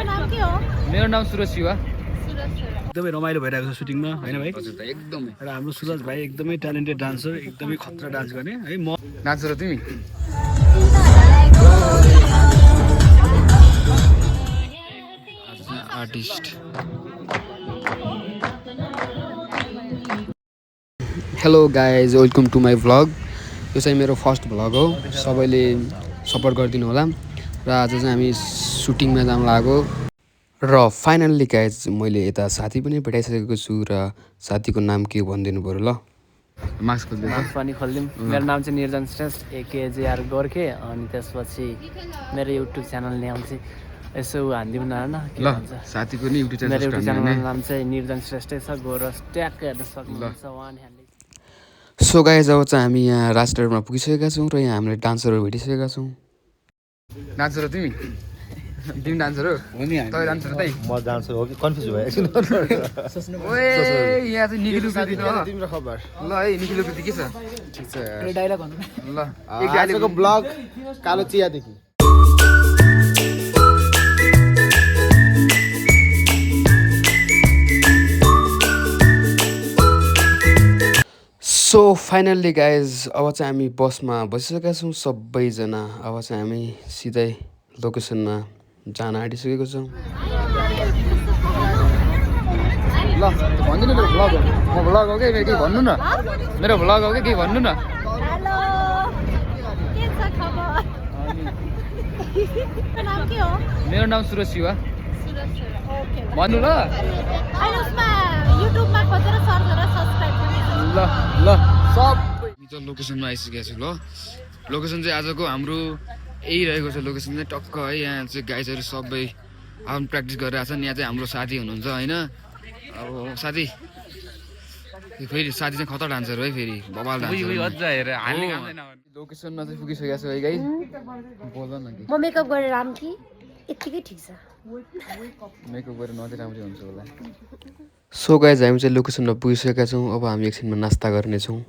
मेरो नाम सुरज शिवा। एकदमै रमाइलो भइरहेको छ सुटिङमा हैन भाइ? हजुर त एकदमै। र हाम्रो सुरज भाइ एकदमै ट्यालेन्टेड डान्सर, एकदमै खतरा डान्स गर्ने है। म नाच्छ र तिमी? Artist. Hello guys, welcome to my vlog. यो चाहिँ मेरो फर्स्ट भ्लग हो, सबैले सपोर्ट गरिदिनु होला। र आज चाहिँ हामी सुटिङमा जानु लागेको र फाइनल्ली गाइज मैले यता साथी पनि भेटाइसकेको छु र साथीको नाम के भनिदिनु पऱ्यो ल? मास्क मास्क पनि खोलिदिउँ। मेरो नाम चाहिँ निर्जन श्रेष्ठ AKJR गोर्खे। अनि त्यसपछि मेरो युट्युब च्यानल नाम चाहिँ यसो हानिदिउँ न होइन के भन्छ, साथीको नि युट्युब मेरो युट्युब च्यानलको नाम चाहिँ निर्जन श्रेष्ठै छ, गोरस ट्याग हेर्न सक्नुहुन्छ वान ह्यान्डले। सो गाइज अब चाहिँ हामी यहाँ राजटारमा पुगिसकेका छौँ र यहाँ हामीले डान्सरहरू भेटिसकेका छौँ। डान्सर हो तिमी? तिमी डान्सर हो? तपाईँ डान्सर त्यही? म डान्सर हो कि कन्फ्युज भयो एकछिन। ओए यहाँ चाहिँ निखिल कृति ल। तिम्रो खबर ल है निखिल कृति के छ? ठिक छ ल। आजको ब्लग कालो चियादेखि। सो फाइनल्ली गाइज अब चाहिँ हामी बसमा बसिसकेका छौँ सबैजना। अब चाहिँ हामी सिधै लोकेसनमा जान आँटिसकेको छौँ। ल भनिदिनु मेरो भ्लग हो, म भ्लग हो कि केही भन्नु न, मेरो भ्लग हो कि केही भन्नु न। मेरो नाम सुरज शिवा। भन्नु ल। ल ल सबै लोकेसनमा आइसकेको छु ल। लोकेसन चाहिँ आजको हाम्रो यही रहेको छ। लोकेसन चाहिँ टक्क है, यहाँ चाहिँ गाइजहरू सबै आफ्नो प्र्याक्टिस गरिरहेको छन्। यहाँ चाहिँ हाम्रो साथी हुनुहुन्छ होइन। अब साथी फेरि साथी चाहिँ खतरा डान्सर हो है, फेरि बबाल डान्सर। लोकेसनमा चाहिँ पुगिसकेको छु है गाइज। बोल न कि म मेकअप गरेर आम कि यतिकै ठिक छ। मेकअप गरेर नदिएर राम्रै हुन्छ होला। सो गाइज हामी चाहिँ लोकेसनमा पुगिसकेका छौँ। अब हामी एकछिनमा नास्ता गर्नेछौँ।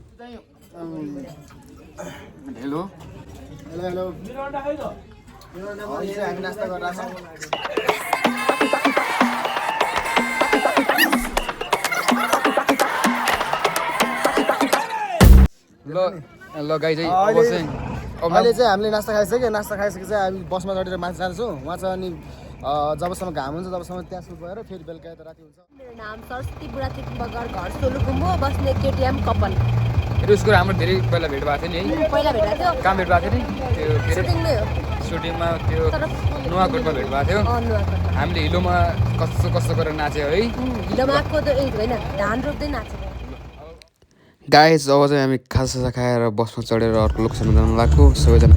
हेलो हेलो हामी नास्ता गरेर छौँ। ल ल गाइज है अब चाहिँ अहिले चाहिँ हामीले नास्ता खाइसक्यो। नास्ता खाइसके चाहिँ हामी बसमा चढेर माथि जान्छौँ। उहाँ चाहिँ अनि जबसम्म घाम हुन्छ तबसम्म त्यहाँ सुत्नुभएर फेरि बेलुका यता राति हुन्छ। मेरो नाम सरस्वती बुढा तिब्बगर, घर सोलुखुम्बु, बस्ने KTM कपल। उसको हाम्रो धेरै पहिला भेट भएको थियो नि है। पहिला भेटेको थियो, कहाँ भेट भएको थियो नि? त्यो के अरे सुटिङ नै हो। सुटिङमा त्यो नुवाकोटमा भेट भएको थियो। नुवाकोट हामीले हिलोमा कस्तो कस्तो गरेर नाच्यो है। हिलोमा आएको त होइन, धान रोप्दै नाचेको। गाइज अब चाहिँ हामी खाजा खाएर बसमा चढेर अर्को लोकेसनमा जानु लाग्यो सबैजना।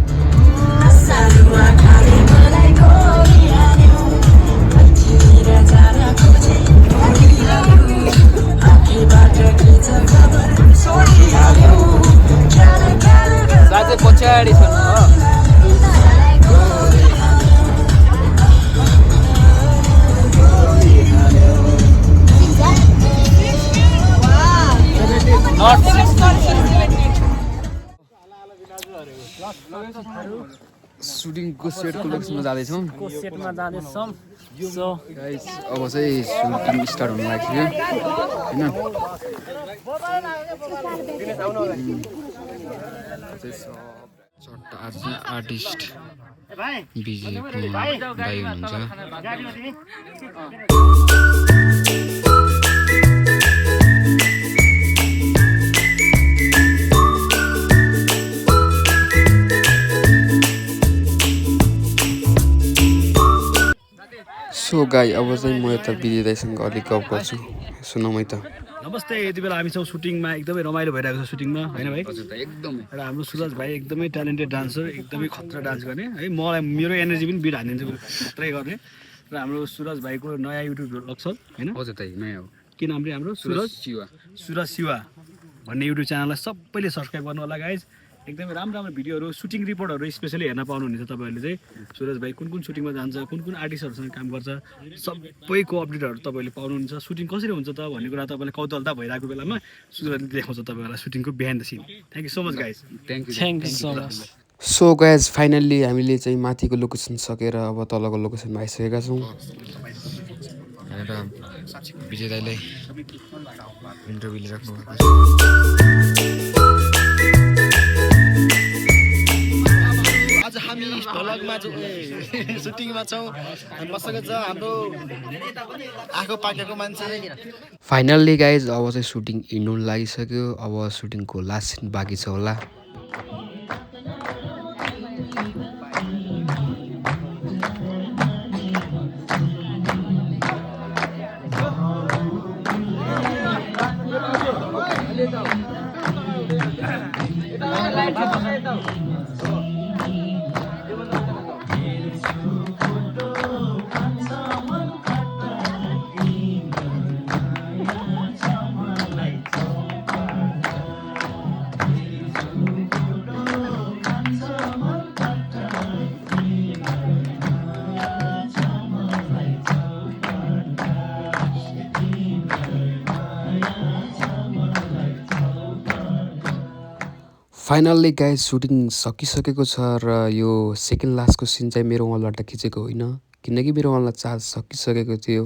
साथै पछाडि छ सुटिङको सेटको लोकेसनमा जाँदैछौँ। सेटमा जाँदैछौँ। सो गाइस अब चाहिँ सुटिङ स्टार्ट हुन लाग्यो होइन। चट्टा आज चाहिँ आर्टिस्ट बिजी भाइ हुनुहुन्छ। सो गाई अब चाहिँ म यता विजय दाइसँग अलिक गफ गर्छु, सुनौ है त। नमस्ते, यति बेला हामी छौँ सुटिङमा। एकदमै रमाइलो भइरहेको छ सुटिङमा हैन भाइ? हजुर त एकदमै। र हाम्रो सुरज भाइ एकदमै ट्यालेन्टेड डान्सर, एकदमै खतरा डान्स गर्ने है। मलाई मेरो एनर्जी पनि बिट हानिदिन्छ खतरै गर्ने। र हाम्रो सुरज भाइको नयाँ युट्युब भ्लग छ हैन? हजुर त नयाँ हो। के नाम रे हाम्रो? सुरज शिवा। सुरज शिवा भन्ने युट्युब च्यानललाई सबैले सब्सक्राइब गर्नु होला गाइज। एकदमै राम्रो राम्रो भिडियोहरू, सुटिङ रिपोर्टहरू स्पेसली हेर्न पाउनुहुनेछ तपाईँहरूले चाहिँ। सुरज भाइ कुन कुन सुटिङमा जान्छ, कुन कुन आर्टिस्टहरूसँग काम गर्छ, सबैको अपडेटहरू तपाईँले पाउनुहुन्छ। सुटिङ कसरी हुन्छ त भन्ने कुरा तपाईँलाई कौतूहलता भइरहेको बेलामा सुरजले देखाउँछ तपाईँहरूलाई सुटिङको behind the scene. Thank you so much guys. Thank you so much. So guys finally हामीले चाहिँ माथिको लोकेसन सकेर अब तलको लोकेसनमा आइसकेका छौँ। भनेर विजय दाइलाई इन्टरभ्यू लिइराख्नु भएको छ। आज हामी भ्लगमा सुटिङमा छौँ अनि मसँग छ हाम्रो आँखा पाकेको मान्छे। फाइनल्ली गाइज अब चाहिँ सुटिङ हिँड्नु लागिसक्यो। अब सुटिङको लास्ट सिन बाँकी छ होला। फाइनल्ली गाइज सुटिङ सकिसकेको छ र यो सेकेन्ड लास्टको सिन चाहिँ मेरो वालबाट खिचेको होइन, किनकि मेरो वालमा चार्ज सकिसकेको थियो।